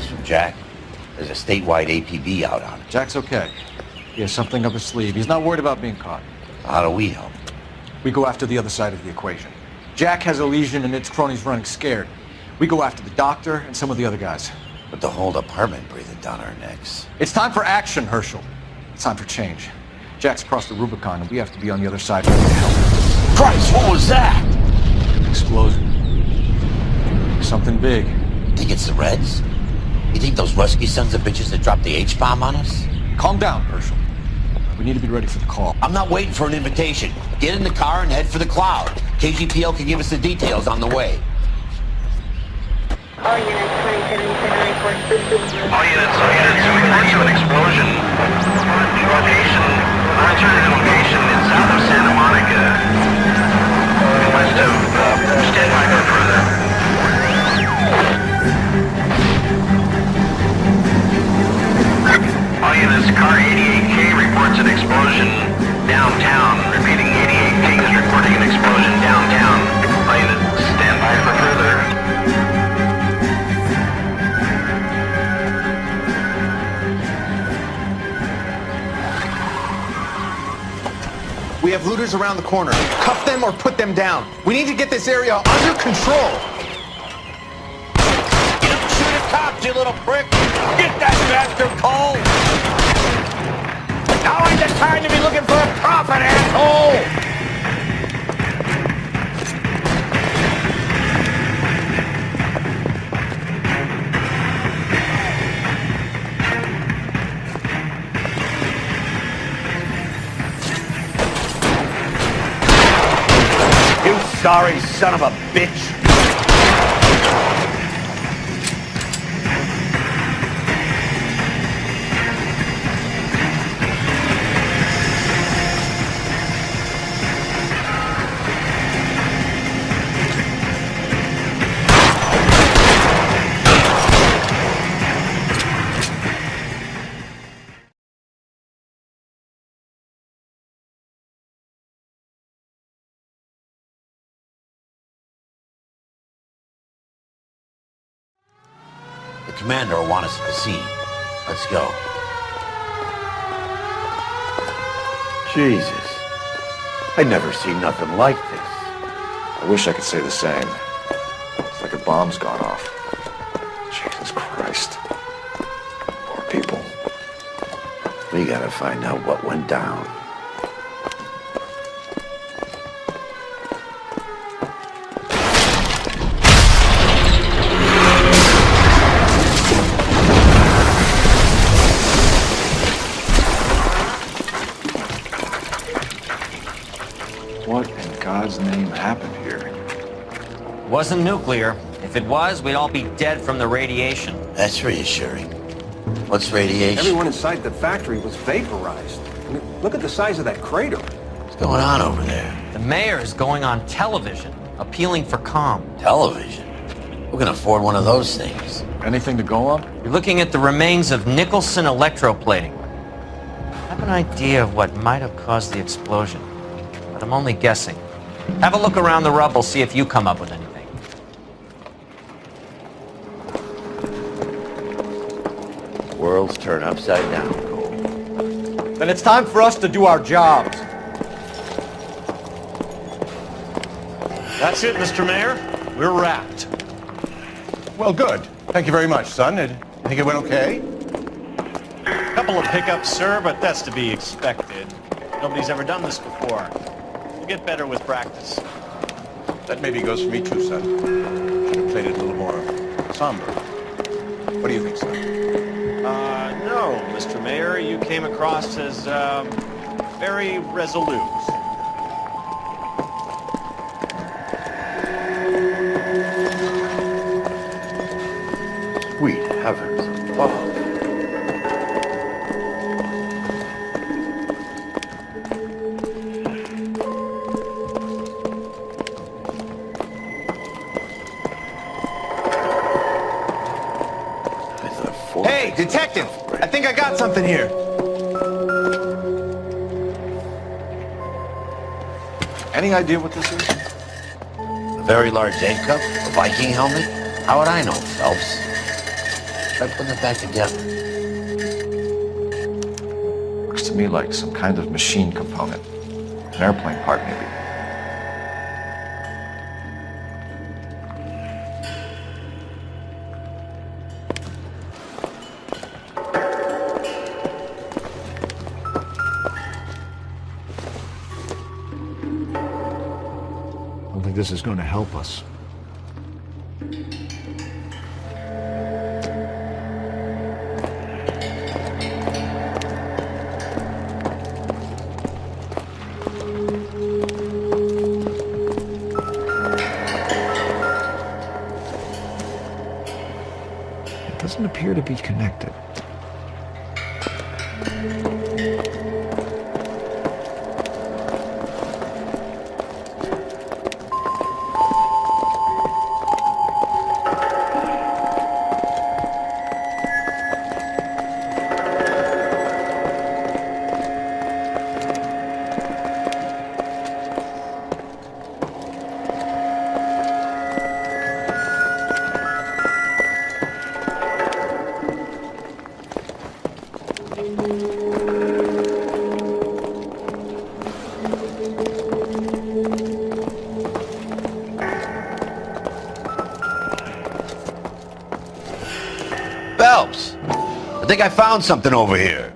news from Jack? There's a statewide APB out on it. Jack's okay. He has something up his sleeve. He's not worried about being caught. How do we help? We go after the other side of the equation. Jack has a legion and its cronies running scared. We go after the doctor and some of the other guys. With the whole department breathing down our necks. It's time for action, Herschel. It's time for change. Jack's crossed the Rubicon and we have to be on the other side ready to help. Christ, what was that? Explosion. Something big. Think it's the Reds? You think those Rusky sons of bitches that dropped the H-bomb on us? Calm down, Herschel. We need to be ready for the call. I'm not waiting for an invitation. Get in the car and head for the cloud. KGPL can give us the details on the way. All units, 2077 report. All units, reports of an explosion. Alternative location is south of Santa Monica. West of, stand by for further. All units, car 88K reports an explosion downtown. Repeating, 88K is reporting an explosion downtown. All units, stand by for further. We have looters around the corner. Cuff them or put them down. We need to get this area under control. You don't shoot at cops, you little prick! Get that bastard, Cole! Now ain't the time to be looking for a profit, asshole! You sorry son of a bitch! The commander will want us at the scene. Let's go. Jesus. I'd never seen nothing like this. I wish I could say the same. It's like a bomb's gone off. Jesus Christ. Poor people. We gotta find out what went down. What in God's name happened here? Wasn't nuclear. If it was, we'd all be dead from the radiation. That's reassuring. What's radiation? Everyone inside the factory was vaporized. I mean, look at the size of that crater. What's going on over there? The mayor is going on television, appealing for calm. Television? Who can afford one of those things? Anything to go on? You're looking at the remains of Nicholson electroplating. I have an idea of what might have caused the explosion, but I'm only guessing. Have a look around the rubble, see if you come up with anything. Worlds turn upside down, Cole. Then it's time for us to do our jobs. That's it, Mr. Mayor. We're wrapped. Well, good. Thank you very much, son. I think it went okay? Couple of hiccups, sir, but that's to be expected. Nobody's ever done this before. We'll get better with practice. That maybe goes for me too, son. Should have played it a little more somber. What do you think, son? No, Mr. Mayor, you came across as, very resolute. Sweet heavens above. Hey, detective! I think I got something here. Any idea what this is? A very large egg cup? A Viking helmet? How would I know, Phelps? Try putting it back together. Looks to me like some kind of machine component. An airplane part, maybe. I don't think this is going to help us. It doesn't appear to be connected. Phelps, I think I found something over here.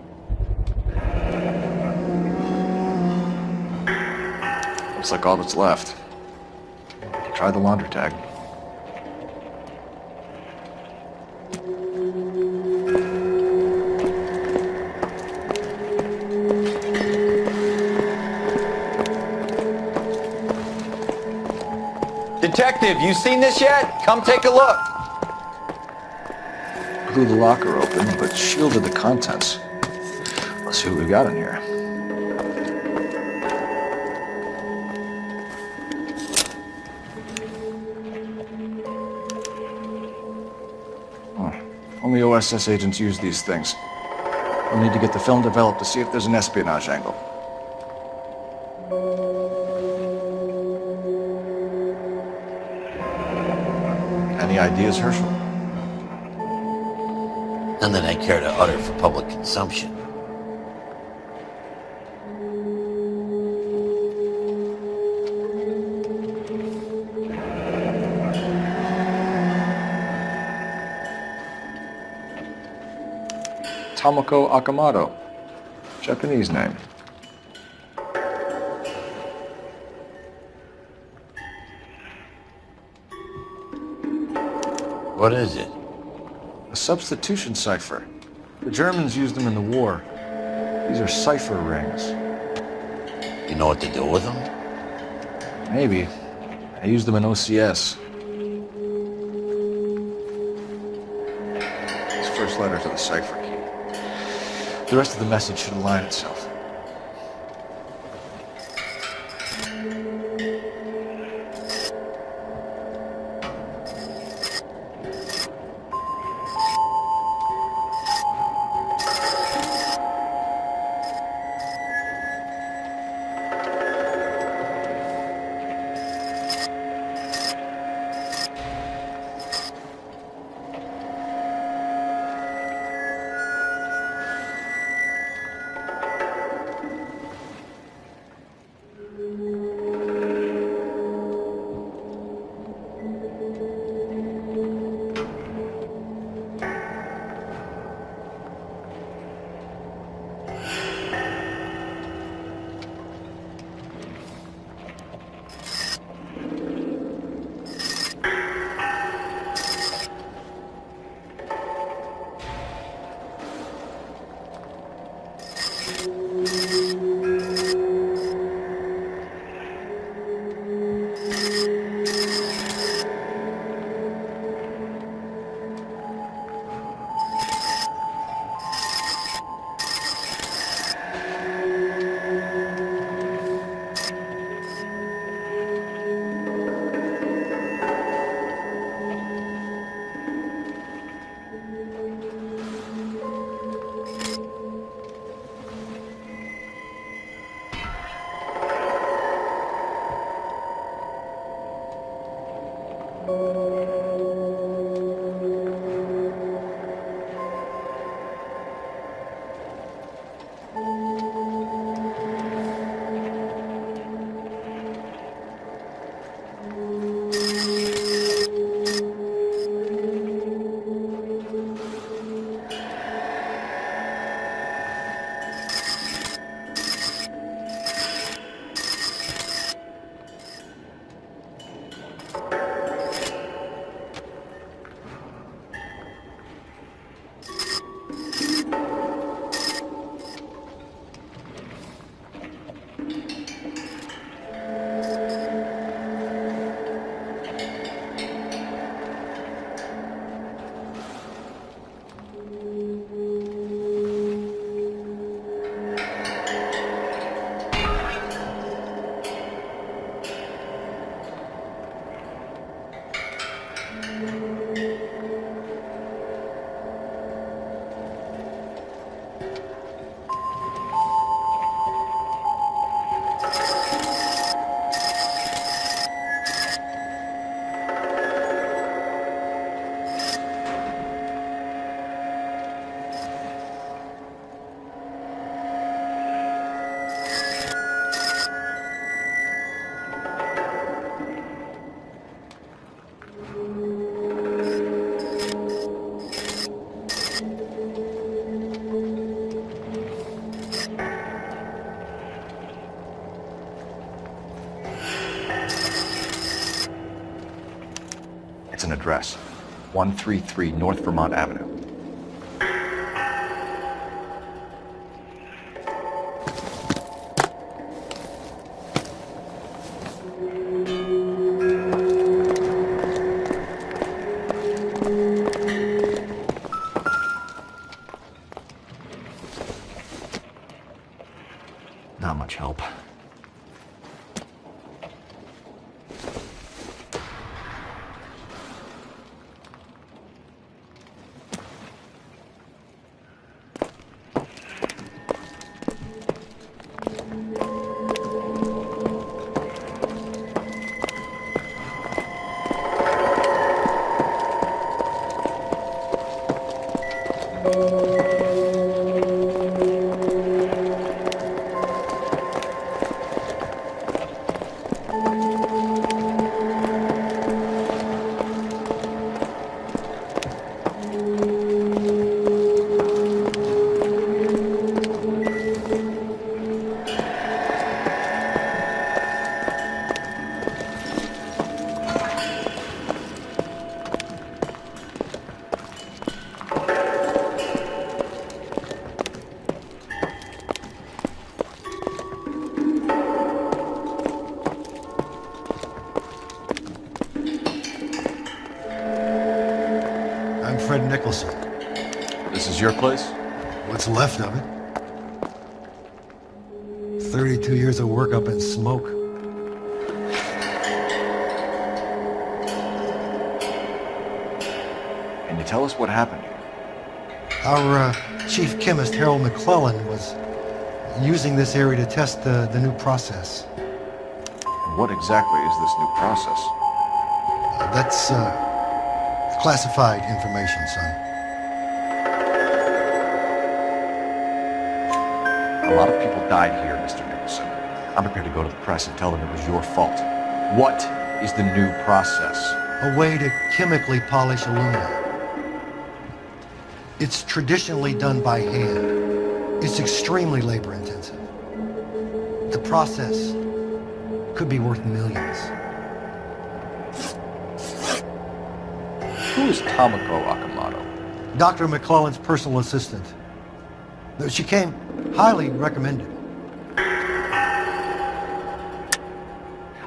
Looks like all that's left. Try the laundry tag. Detective, you seen this yet? Come take a look. Blew the locker open, but shielded the contents. Let's see what we got in here. Only OSS agents use these things. We'll need to get the film developed to see if there's an espionage angle. Any ideas, Herschel? None that I care to utter for public consumption. Tomoko Akamoto. Japanese name. What is it? A substitution cipher. The Germans used them in the war. These are cipher rings. You know what to do with them? Maybe. I used them in OCS. These first letters are the cipher key. The rest of the message should align itself. It's an address. 133 North Vermont Avenue. Not much help. Fred Nicholson. This is your place? What's left of it. 32 years of work up in smoke. Can you tell us what happened here? Our chief chemist, Harold McClellan, was using this area to test the new process. And what exactly is this new process? That's classified information, son. A lot of people died here, Mr. Nicholson. I'm prepared to go to the press and tell them it was your fault. What is the new process? A way to chemically polish aluminum. It's traditionally done by hand. It's extremely labor-intensive. The process could be worth millions. Who is Tomoko Akamoto? Dr. McClellan's personal assistant. She came highly recommended.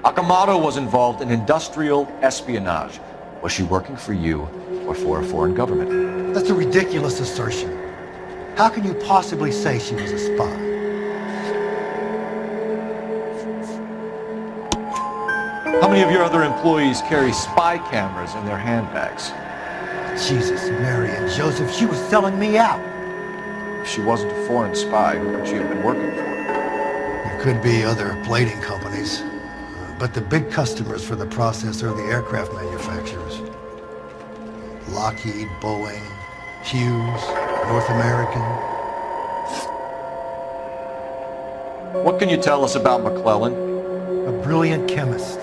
Akamoto was involved in industrial espionage. Was she working for you or for a foreign government? That's a ridiculous assertion. How can you possibly say she was a spy? How many of your other employees carry spy cameras in their handbags? Jesus, Mary and Joseph, she was selling me out. If she wasn't a foreign spy, who could she have been working for? There could be other plating companies, but the big customers for the process are the aircraft manufacturers. Lockheed, Boeing, Hughes, North American. What can you tell us about McClellan? A brilliant chemist.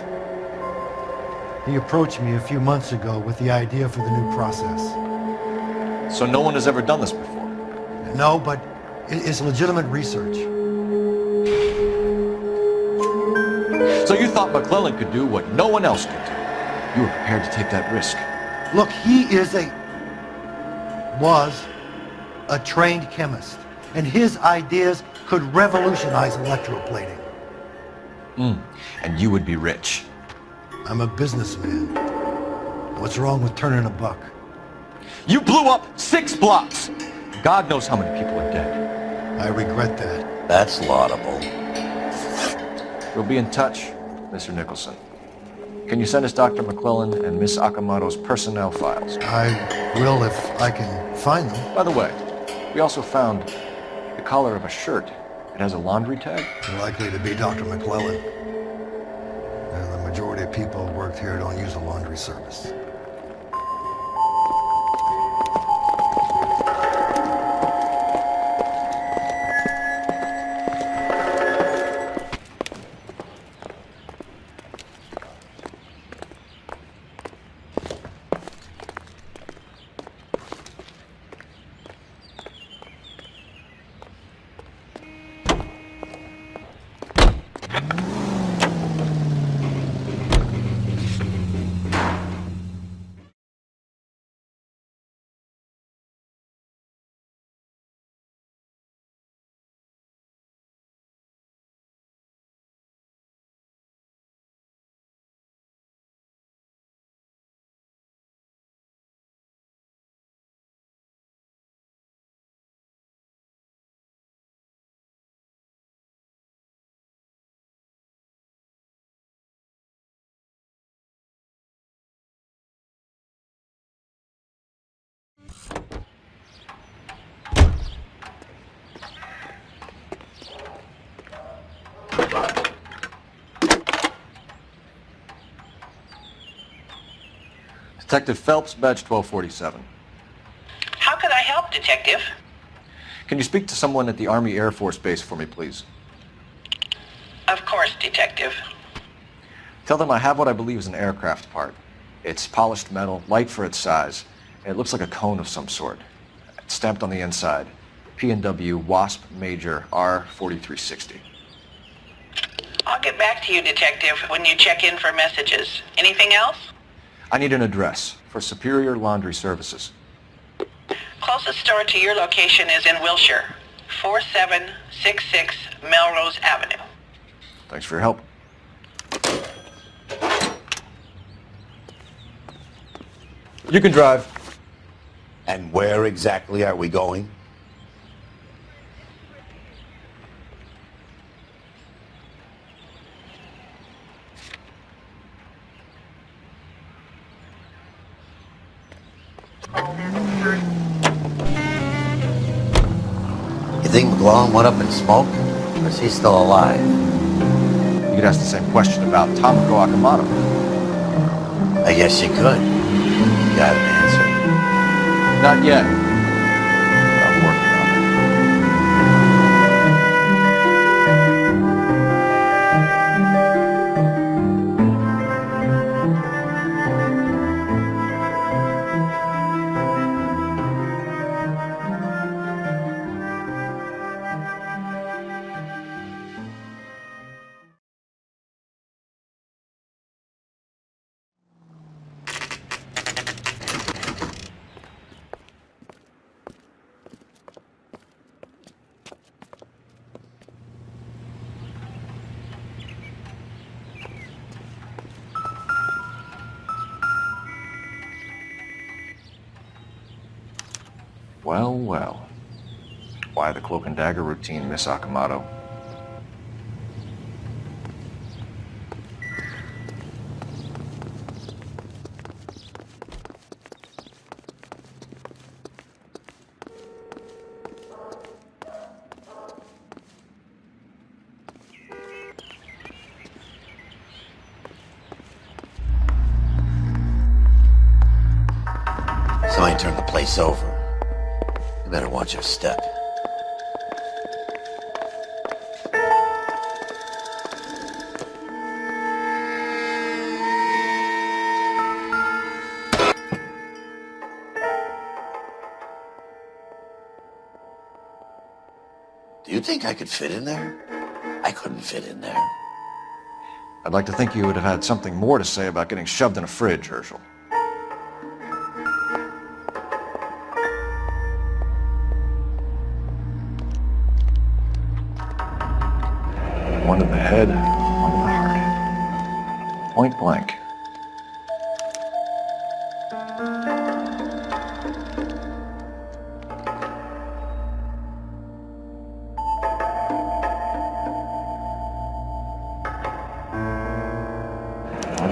He approached me a few months ago with the idea for the new process. So no one has ever done this before? No, but it's legitimate research. So you thought McClellan could do what no one else could do? You were prepared to take that risk? Look, he was a trained chemist, and his ideas could revolutionize electroplating. And you would be rich. I'm a businessman. What's wrong with turning a buck? You blew up 6 blocks! God knows how many people are dead. I regret that. That's laudable. We'll be in touch, Mr. Nicholson. Can you send us Dr. McClellan and Miss Akamoto's personnel files? I will if I can find them. By the way, we also found the collar of a shirt. It has a laundry tag. Likely to be Dr. McClellan. The majority of people who worked here don't use a laundry service. Detective Phelps, badge 1247. How could I help, Detective? Can you speak to someone at the Army Air Force Base for me, please? Of course, Detective. Tell them I have what I believe is an aircraft part. It's polished metal, light for its size, and it looks like a cone of some sort. It's stamped on the inside. P&W WASP Major R4360. I'll get back to you, Detective, when you check in for messages. Anything else? I need an address for Superior Laundry Services. Closest store to your location is in Wilshire, 4766 Melrose Avenue. Thanks for your help. You can drive. And where exactly are we going? You think McClellan went up in smoke? Or is he still alive? You could ask the same question about Tomoko Akamoto. I guess you could. You got an answer? Not yet. But I'm working on it. Well, well. Why the cloak and dagger routine, Miss Akamoto? Somebody turned the place over. You better watch your step. You think I could fit in there? I couldn't fit in there. I'd like to think you would have had something more to say about getting shoved in a fridge, Herschel. One to the head, one to the heart. Point blank.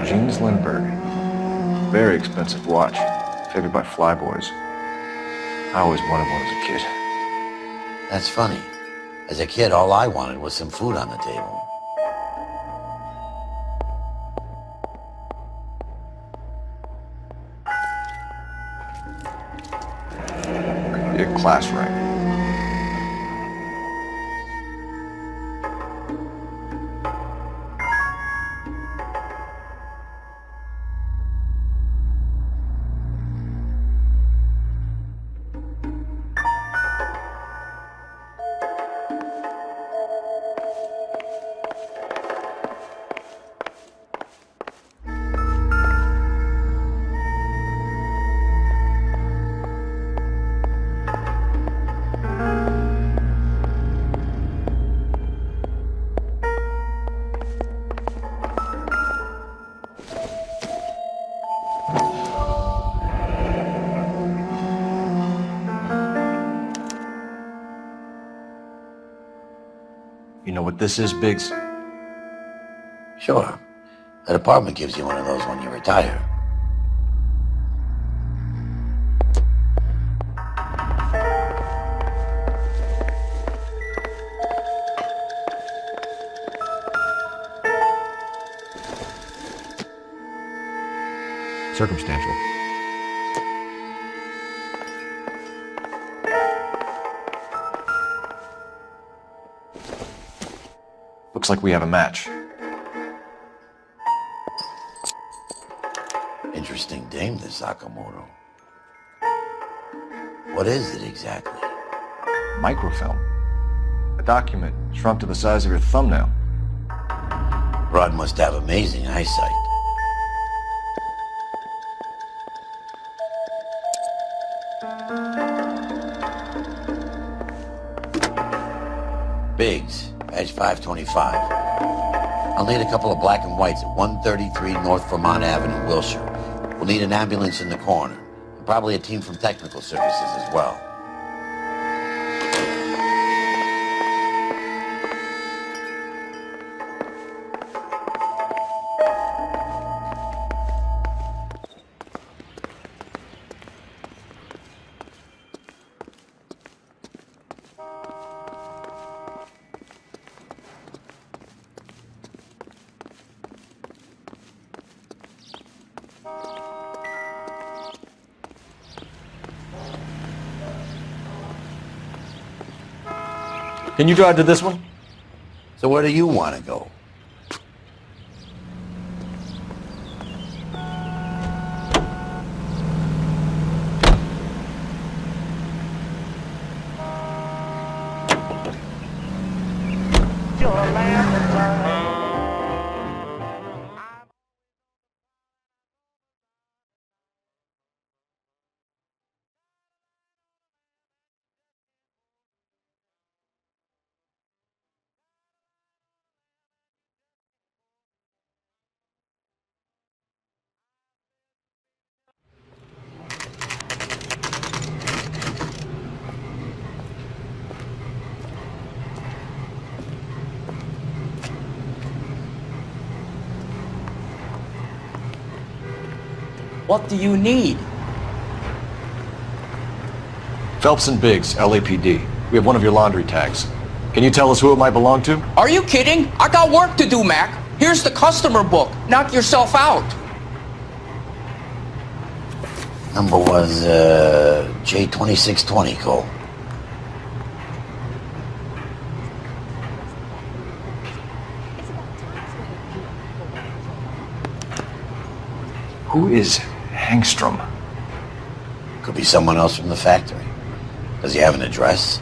James Lindbergh. Very expensive watch. Favored by flyboys. I always wanted one as a kid. That's funny. As a kid, all I wanted was some food on the table. Could be a class ring. You know what this is, Biggs? Sure. The department gives you one of those when you retire. Circumstantial. Looks like we have a match. Interesting dame, this Sakamoto. What is it exactly? Microfilm. A document shrunk to the size of your thumbnail. Rod must have amazing eyesight. Biggs, badge 525. I'll need a couple of black and whites at 133 North Vermont Avenue, Wilshire. We'll need an ambulance in the corner, and probably a team from technical services as well. Can you drive to this one? So where do you want to go? What do you need? Phelps and Biggs, LAPD. We have one of your laundry tags. Can you tell us who it might belong to? Are you kidding? I got work to do, Mac. Here's the customer book. Knock yourself out. Number was, J2620, Cole. Who is Hangstrom? Could be someone else from the factory. Does he have an address?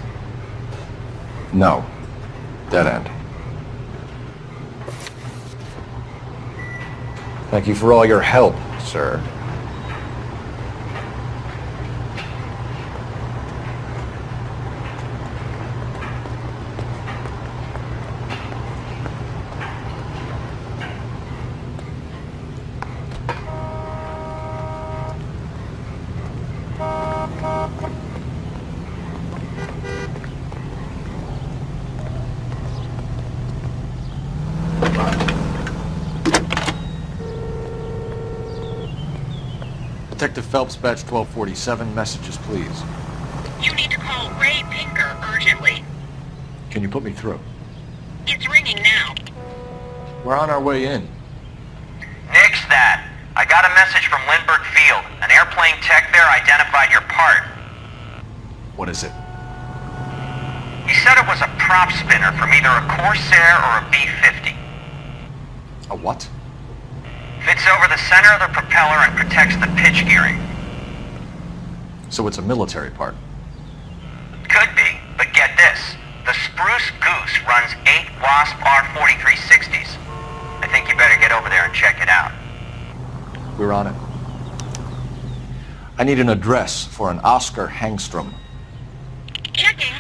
No. Dead end. Thank you for all your help, sir. Detective Phelps, badge 1247, messages please. You need to call Ray Pinker urgently. Can you put me through? It's ringing now. We're on our way in. Nix that. I got a message from Lindbergh Field. An airplane tech there identified your part. What is it? He said it was a prop spinner from either a Corsair or a B-50. A what? Fits over the center of the propeller and protects the pitch gearing. So it's a military part. Could be, but get this. The Spruce Goose runs 8 Wasp R-4360s. I think you better get over there and check it out. We're on it. I need an address for an Oscar Hangstrom. Checking.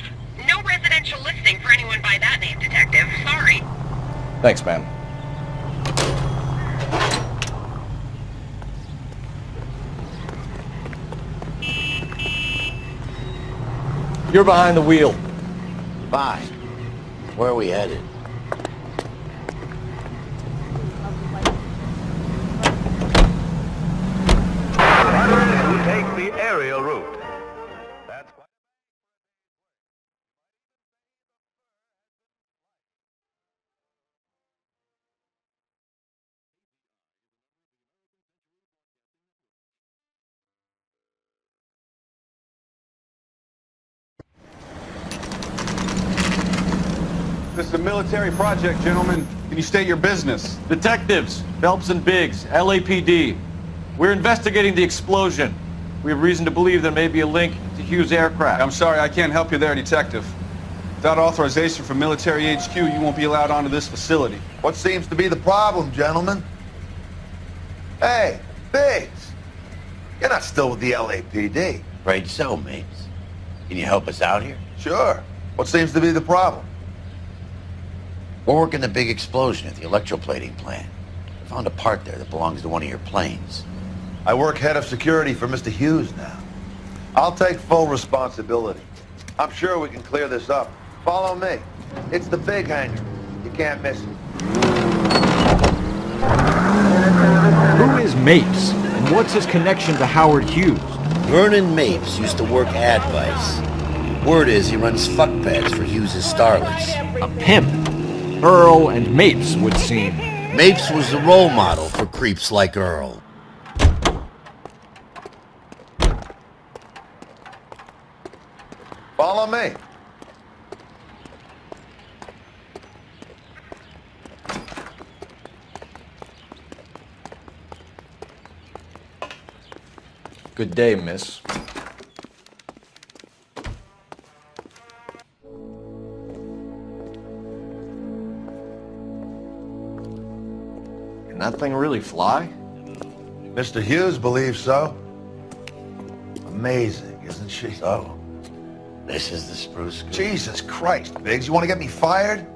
No residential listing for anyone by that name, Detective. Sorry. Thanks, ma'am. You're behind the wheel. Fine. Where are we headed? Who takes the aerial route? This is a military project, gentlemen. Can you state your business? Detectives, Phelps and Biggs, LAPD. We're investigating the explosion. We have reason to believe there may be a link to Hughes' aircraft. I'm sorry, I can't help you there, Detective. Without authorization from Military HQ, you won't be allowed onto this facility. What seems to be the problem, gentlemen? Hey, Biggs, you're not still with the LAPD. Afraid so, mates. Can you help us out here? Sure. What seems to be the problem? We're working the big explosion at the electroplating plant. I found a part there that belongs to one of your planes. I work head of security for Mr. Hughes now. I'll take full responsibility. I'm sure we can clear this up. Follow me. It's the big hangar. You can't miss it. Who is Mapes, and what's his connection to Howard Hughes? Vernon Mapes used to work Advice. Word is he runs fuck pads for Hughes' starlets. A pimp. Earl and Mapes would seem. Mapes was the role model for creeps like Earl. Follow me. Good day, miss. Can that thing really fly? Mr. Hughes believes so. Amazing, isn't she? So, this is the Spruce Goose. Jesus Christ, Biggs, you want to get me fired?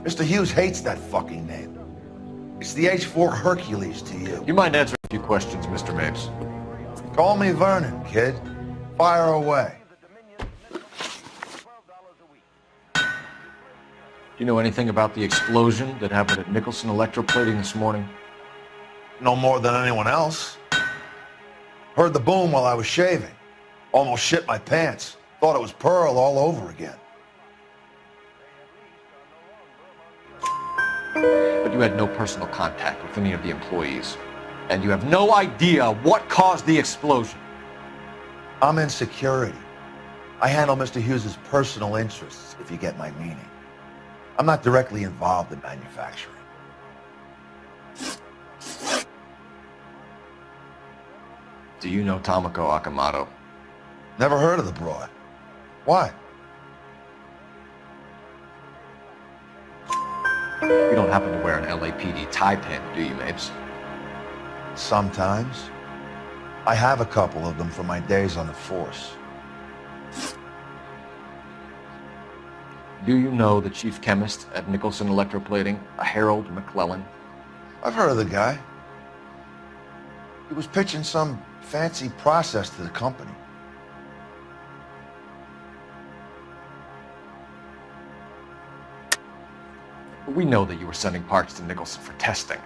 Mr. Hughes hates that fucking name. It's the H-4 Hercules to you. You mind answering a few questions, Mr. Mapes? Call me Vernon, kid. Fire away. Do you know anything about the explosion that happened at Nicholson Electroplating this morning? No more than anyone else. Heard the boom while I was shaving. Almost shit my pants. Thought it was Pearl all over again. But you had no personal contact with any of the employees. And you have no idea what caused the explosion. I'm in security. I handle Mr. Hughes' personal interests, if you get my meaning. I'm not directly involved in manufacturing. Do you know Tomoko Akamoto? Never heard of the broad. Why? You don't happen to wear an LAPD tie pin, do you, Mapes? Sometimes. I have a couple of them from my days on the force. Do you know the chief chemist at Nicholson Electroplating, a Harold McClellan? I've heard of the guy. He was pitching some fancy process to the company. We know that you were sending parts to Nicholson for testing.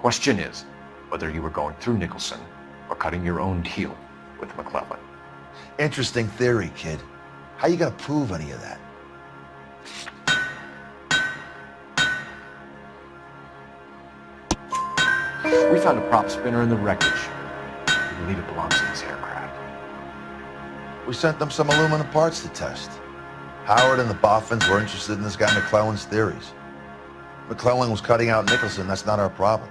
Question is whether you were going through Nicholson or cutting your own deal with McClellan. Interesting theory, kid. How you gonna prove any of that? We found a prop spinner in the wreckage. We believe it belongs to this aircraft. We sent them some aluminum parts to test. Howard and the Boffins were interested in this guy McClellan's theories. McClellan was cutting out Nicholson. That's not our problem.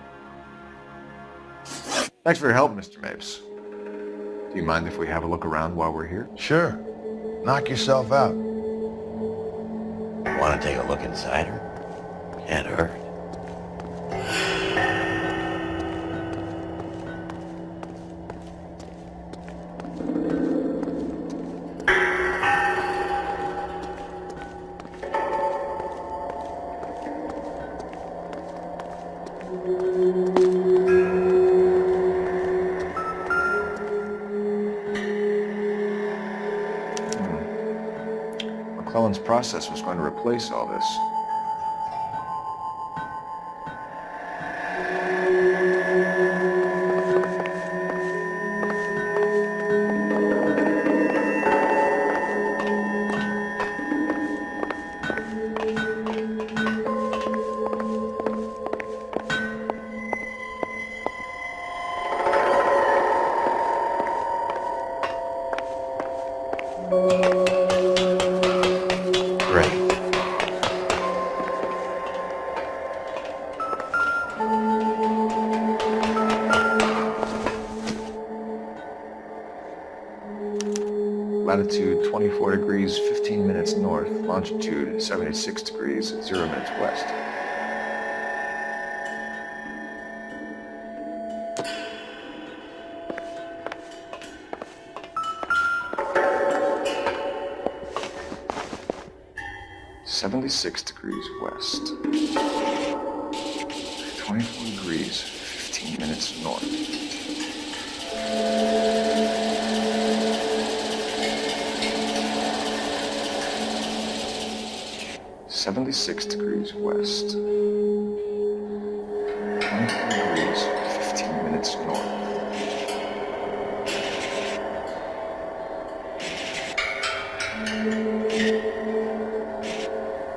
Thanks for your help, Mr. Mapes. Do you mind if we have a look around while we're here? Sure. Knock yourself out. Want to take a look inside her? Can't hurt. McClellan's process was going to replace all this. Latitude 24 degrees, 15 minutes north. Longitude 76 degrees, 0 minutes west. (76 degrees west). 24 degrees, 15 minutes north. (76 degrees west). 24 degrees, 15 minutes north.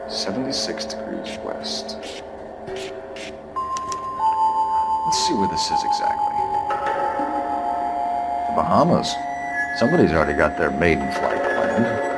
(76 degrees west). Let's see where this is exactly. The Bahamas. Somebody's already got their maiden flight planned.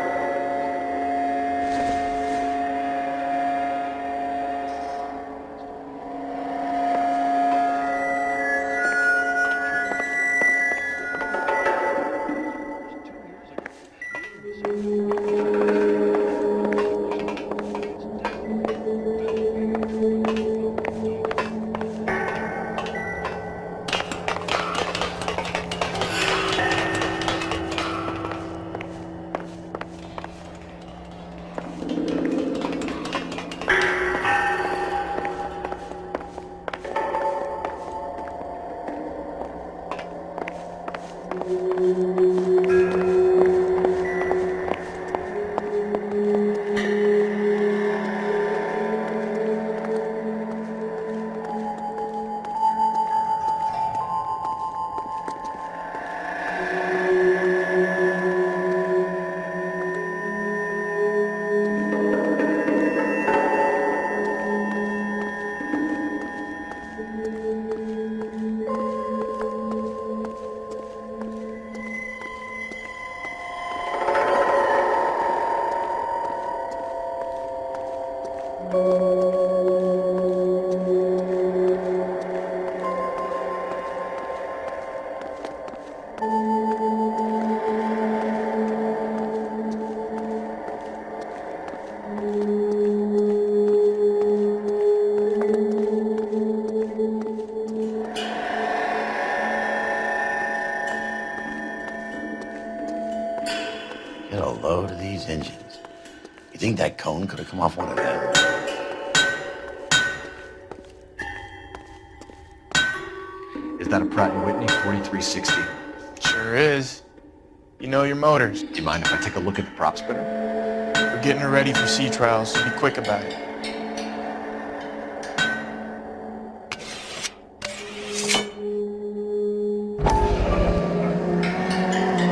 Get a load of these engines. You think that cone could have come off one of them? Is that a Pratt & Whitney 4360? Sure is. You know your motors. Do you mind if I take a look at the prop spinner? We're getting her ready for sea trials, so be quick about it.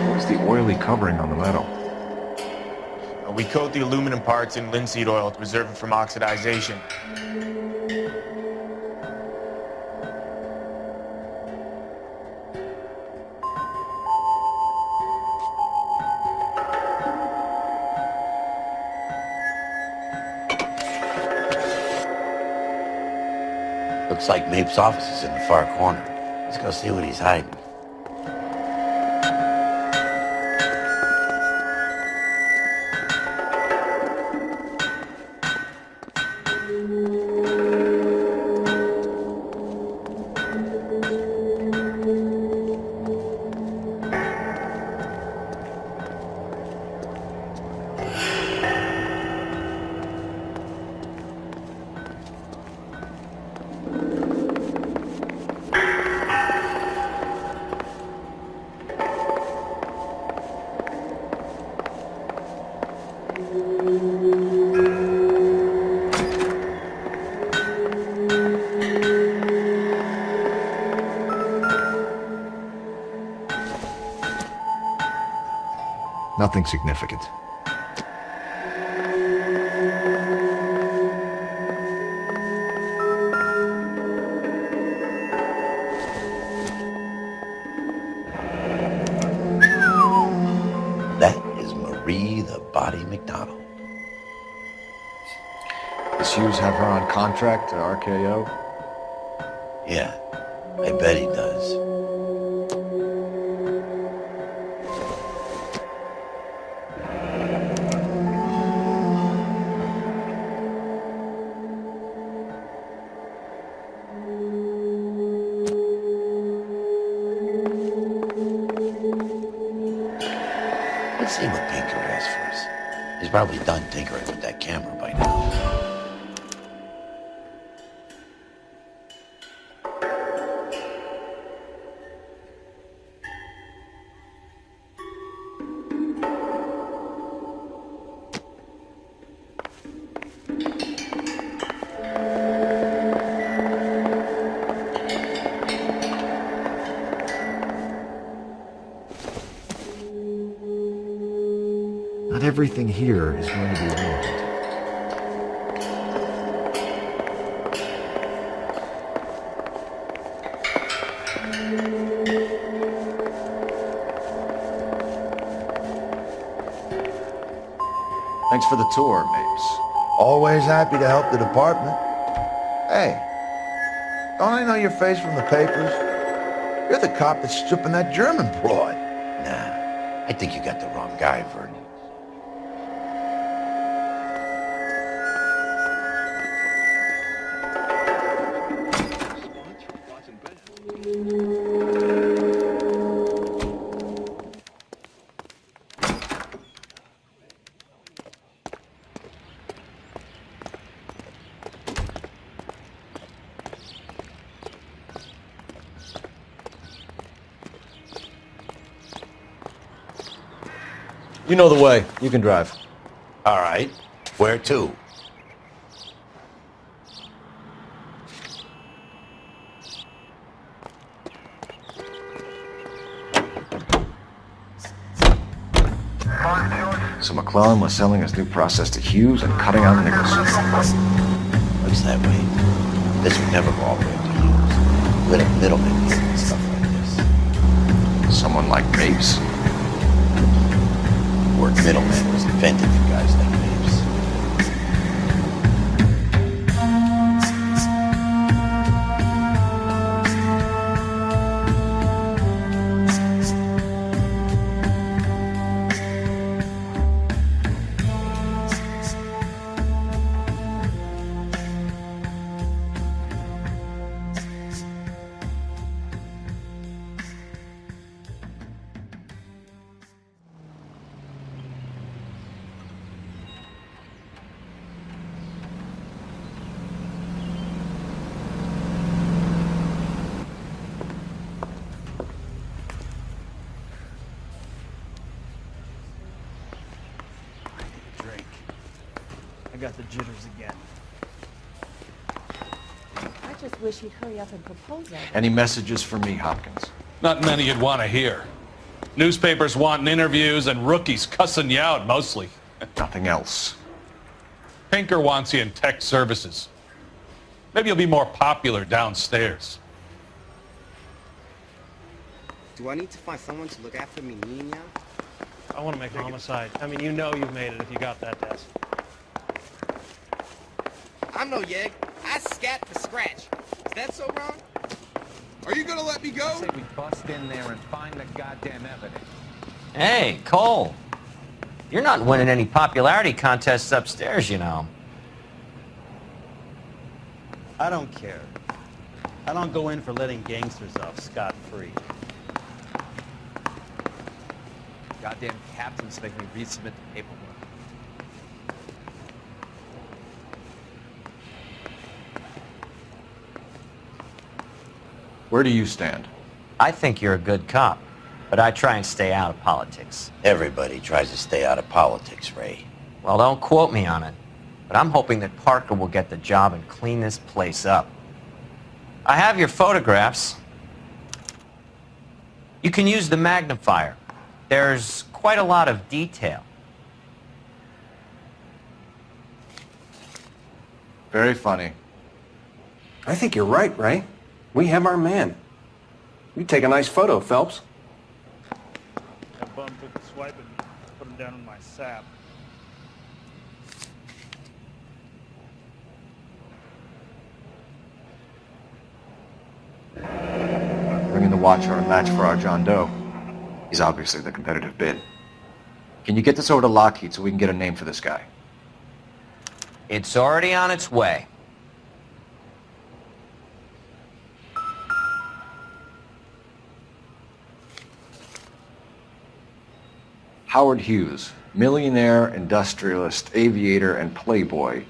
What's the oily covering on the metal? We coat the aluminum parts in linseed oil to preserve it from oxidization. Looks like Mape's office is in the far corner. Let's go see what he's hiding. Nothing significant. That is Marie the Body McDonald. Does Hughes have her on contract to RKO? Yeah, I bet he does. Let's see what Pinker has for us. He's probably done tinkering with that camera by now. Not everything here is going to be relevant. Thanks for the tour, Mapes. Always happy to help the department. Hey, don't I know your face from the papers? You're the cop that's stripping that German broad. Nah, I think you got the wrong guy, Vernon. You know the way. You can drive. All right, where to? So McClellan was selling his new process to Hughes and cutting out Nicholson. Looks that way. This would never go all the way up to Hughes. Let a middleman deal with stuff like this. Someone like Mapes. The word middleman was invented for guys like Mapes. got the jitters again. I just wish he'd hurry up and propose that. Any messages for me, Hopkins? Not many you'd want to hear. Newspapers wanting interviews and rookies cussing you out, mostly. Nothing else. Pinker wants you in tech services. Maybe you'll be more popular downstairs. Do I need to find someone to look after me, Nina? I want to make homicide. I mean, you know you've made it if you got that desk. I'm no yegg. I scat for scratch. Is that so wrong? Are you gonna let me go? I say we bust in there and find the goddamn evidence. Hey, Cole. You're not winning any popularity contests upstairs, you know. I don't care. I don't go in for letting gangsters off scot-free. Goddamn captains make me resubmit the paperwork. Where do you stand? I think you're a good cop, but I try and stay out of politics. Everybody tries to stay out of politics, Ray. Well, don't quote me on it, but I'm hoping that Parker will get the job and clean this place up. I have your photographs. You can use the magnifier. There's quite a lot of detail. Very funny. I think you're right, Ray. We have our man. You take a nice photo, Phelps. That bum took a swipe at me, put him down in my sap. Bringing the Watcher a match for our John Doe. He's obviously the competitive bid. Can you get this over to Lockheed so we can get a name for this guy? It's already on its way. Howard Hughes, millionaire, industrialist, aviator, and playboy,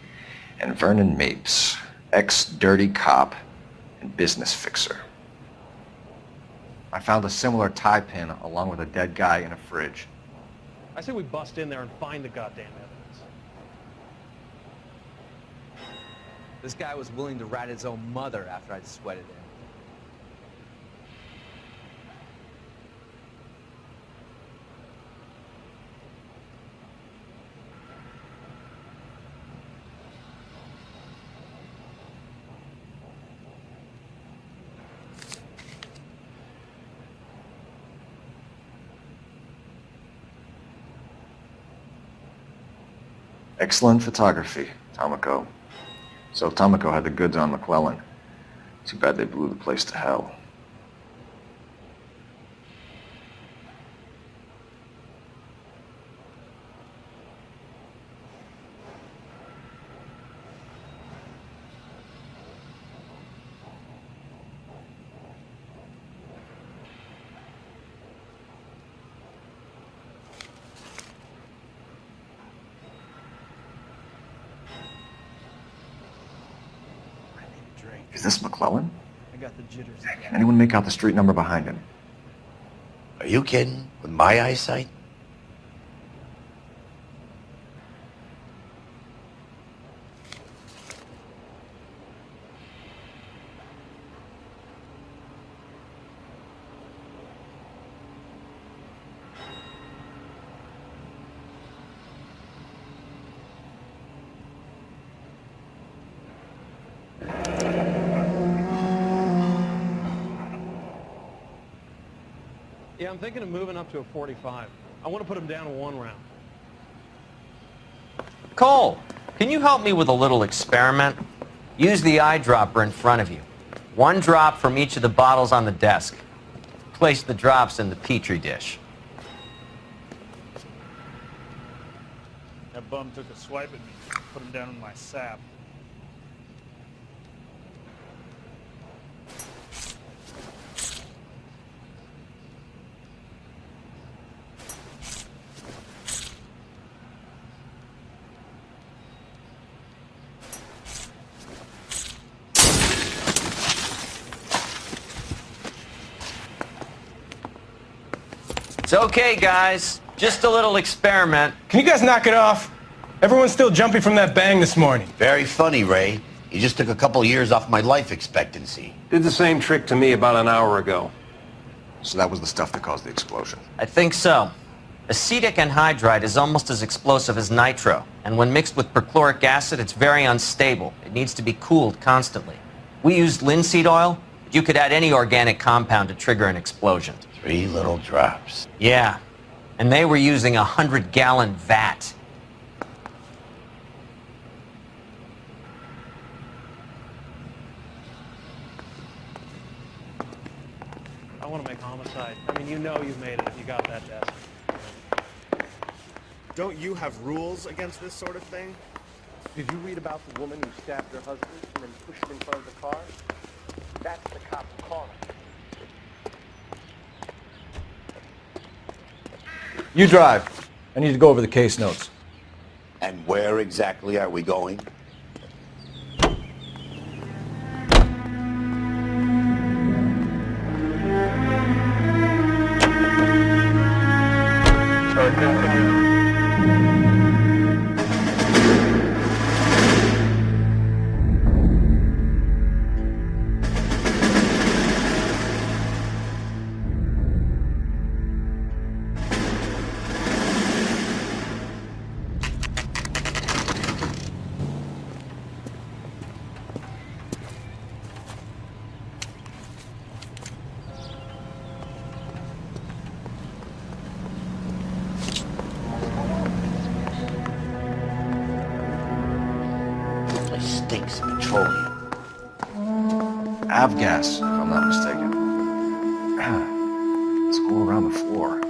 and Vernon Mapes, ex-dirty cop and business fixer. I found a similar tie pin along with a dead guy in a fridge. I say we bust in there and find the goddamn evidence. This guy was willing to rat his own mother after I'd sweated him. Excellent photography, Tomoko. So Tomoko had the goods on McClellan. Too bad they blew the place to hell. Is this McClellan? I got the jitters. Can anyone make out the street number behind him? Are you kidding? With my eyesight? Yeah, I'm thinking of moving up to a 45. I want to put him down in one round. Cole, can you help me with a little experiment? Use the eyedropper in front of you. One drop from each of the bottles on the desk. Place the drops in the Petri dish. That bum took a swipe at me, put him down in my sap. It's okay, guys. Just a little experiment. Can you guys knock it off? Everyone's still jumping from that bang this morning. Very funny, Ray. You just took a couple years off my life expectancy. Did the same trick to me about an hour ago. So that was the stuff that caused the explosion. I think so. Acetic anhydride is almost as explosive as nitro, and when mixed with perchloric acid, it's very unstable. It needs to be cooled constantly. We used linseed oil, but you could add any organic compound to trigger an explosion. 3 little drops. Yeah, and they were using a 100-gallon vat. I want to make homicide. I mean, you know you've made it if you got that desk. Don't you have rules against this sort of thing? Did you read about the woman who stabbed her husband and then pushed him in front of the car? That's the cop's calling. You drive. I need to go over the case notes. And where exactly are we going? Stinks of petroleum. Avgas, if I'm not mistaken. It's all around the floor.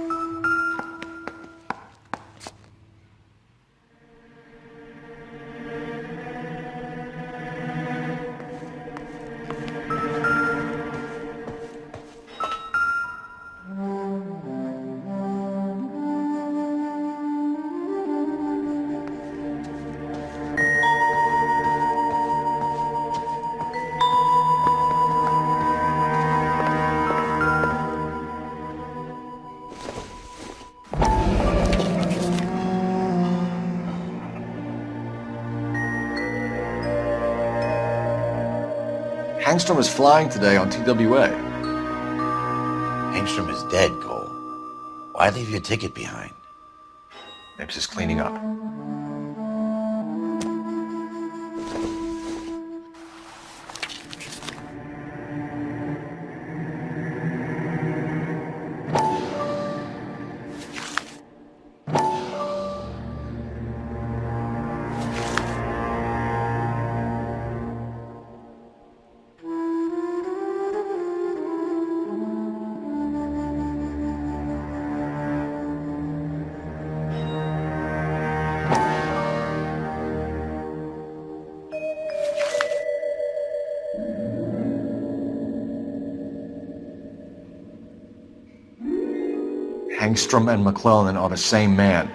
Hangstrom is flying today on TWA. Hangstrom is dead, Cole. Why leave your ticket behind? Maybe just cleaning up. Hangstrom and McClellan are the same man.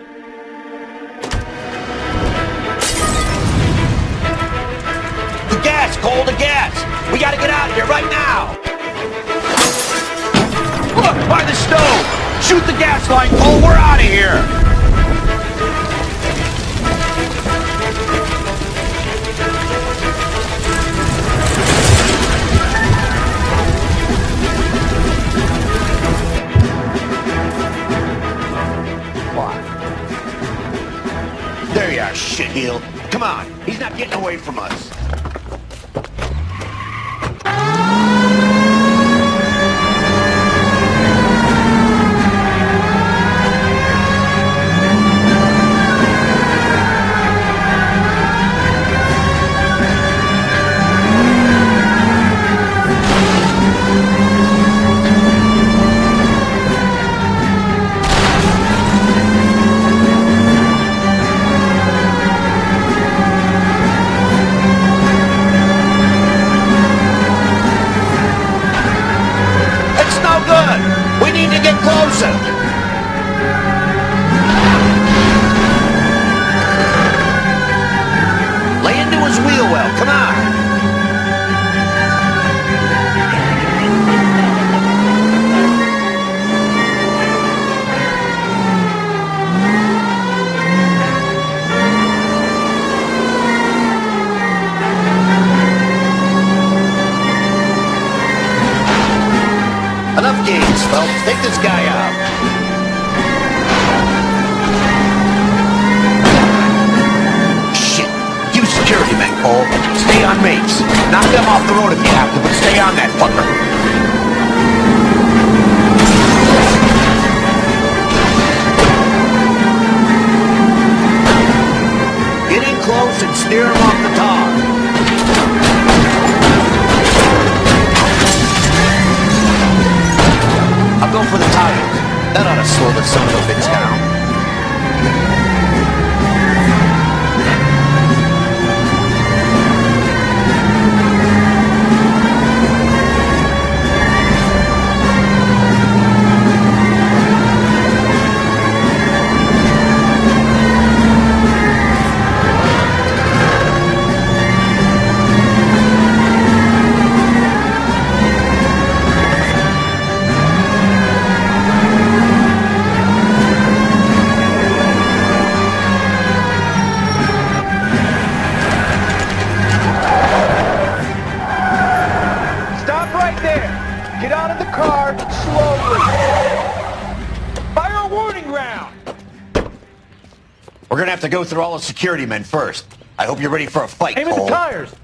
The gas, Cole, the gas! We gotta get out of here right now! Look, by the stove! Shoot the gas line, Cole, we're out of here! There you are, shitheel. Come on, he's not getting away from us. Thanks, Phelps. Take this guy out. Shit. You security men, Cole. Stay on mates. Knock them off the road if you have to, but stay on that fucker. Get in close and steer him off the tar. I'll go for the tires. That ought to slow the son of a bitch down. We're gonna have to go through all the security men first. I hope you're ready for a fight, Aim at Cole. the tires!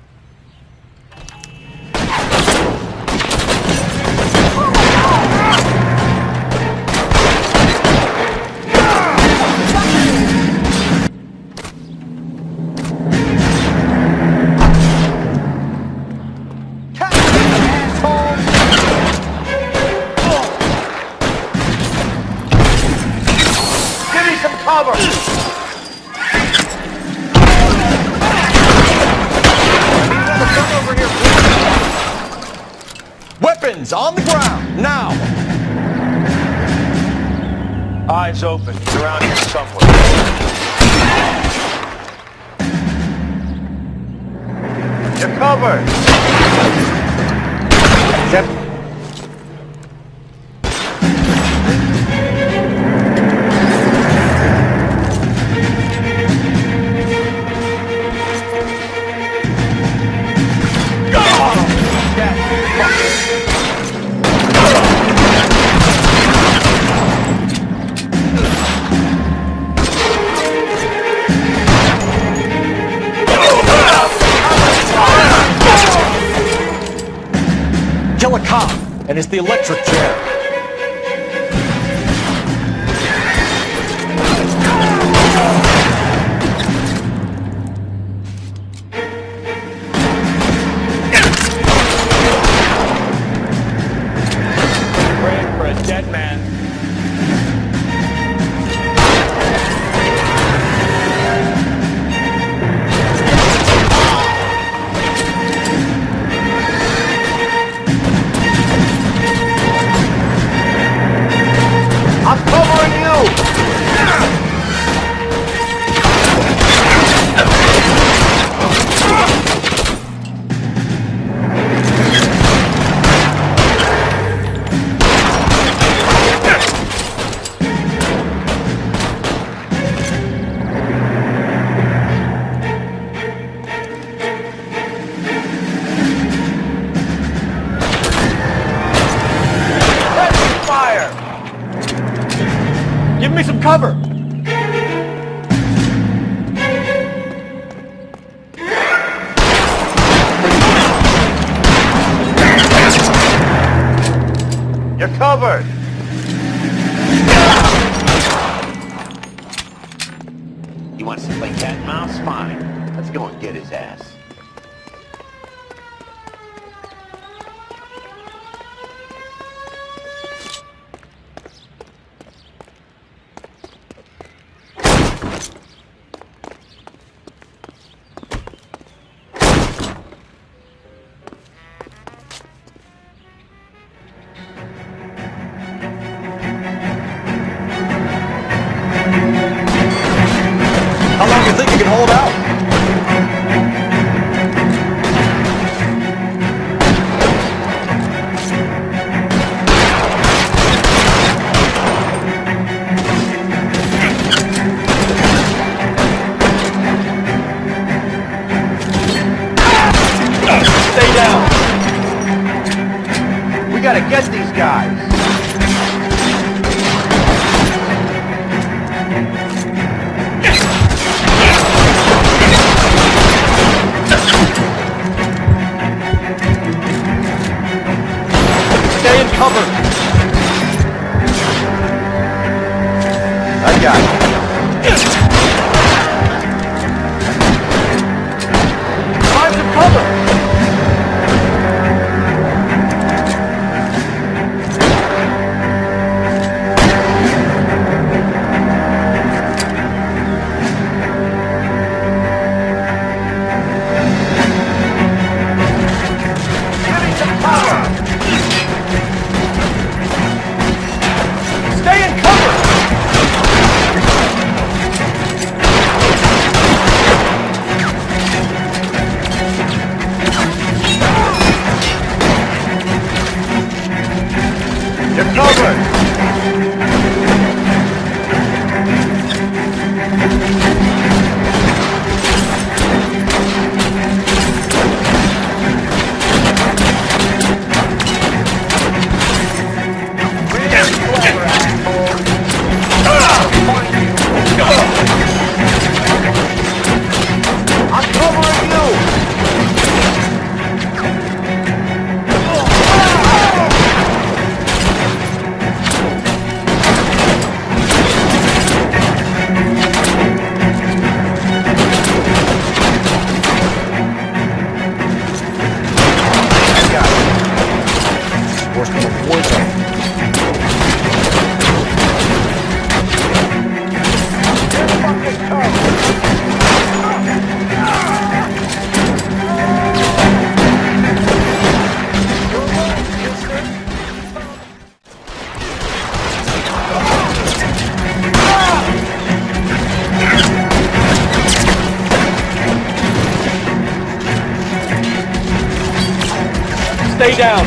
Give me some cover! Weapons on the ground, now! Eyes open. He's around here somewhere. You're covered! Yep. Kill a cop, and it's the electric chair. Praying for a dead man. I'm covering you! Fire! Give me some cover! You're covered! He wants to play cat and mouse? Fine. Let's go and get his ass. How long do you think you can hold out? Stay down! We gotta get these guys! Stay down.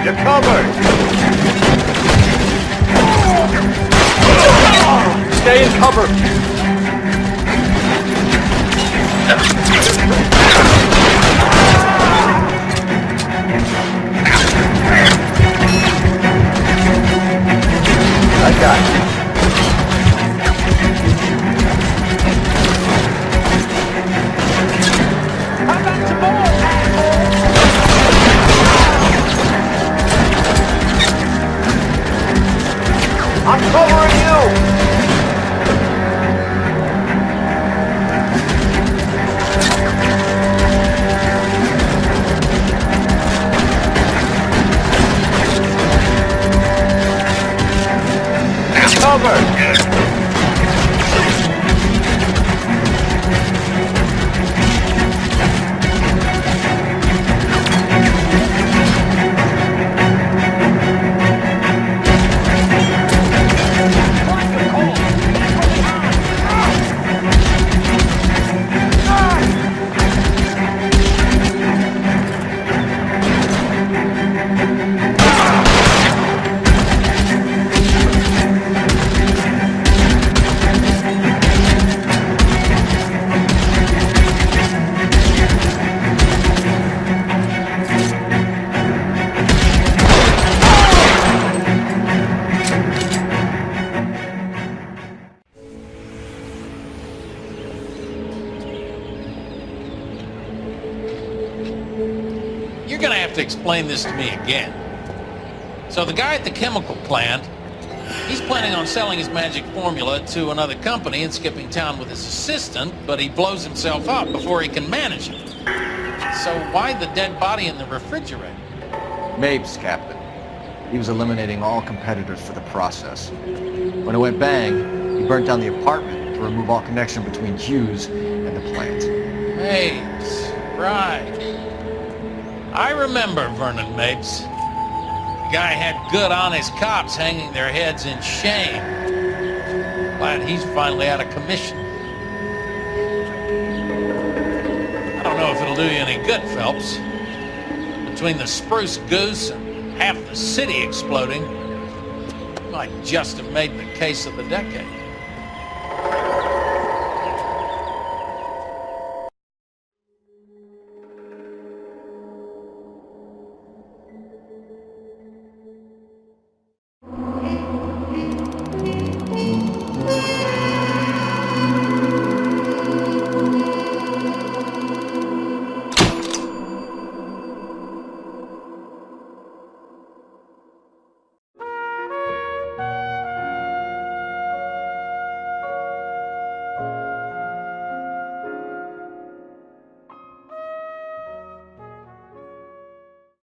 You're covered. Stay in cover. I got you. I'm covering you! You're gonna have to explain this to me again. So the guy at the chemical plant, he's planning on selling his magic formula to another company and skipping town with his assistant, but he blows himself up before he can manage it. So why the dead body in the refrigerator? Mapes, Captain. He was eliminating all competitors for the process. When it went bang, he burnt down the apartment to remove all connection between Hughes and the plant. Mapes, right. I remember Vernon Mapes. The guy had good, honest cops hanging their heads in shame. Glad he's finally out of commission. I don't know if it'll do you any good, Phelps. Between the spruce goose and half the city exploding, you might just have made the case of the decade.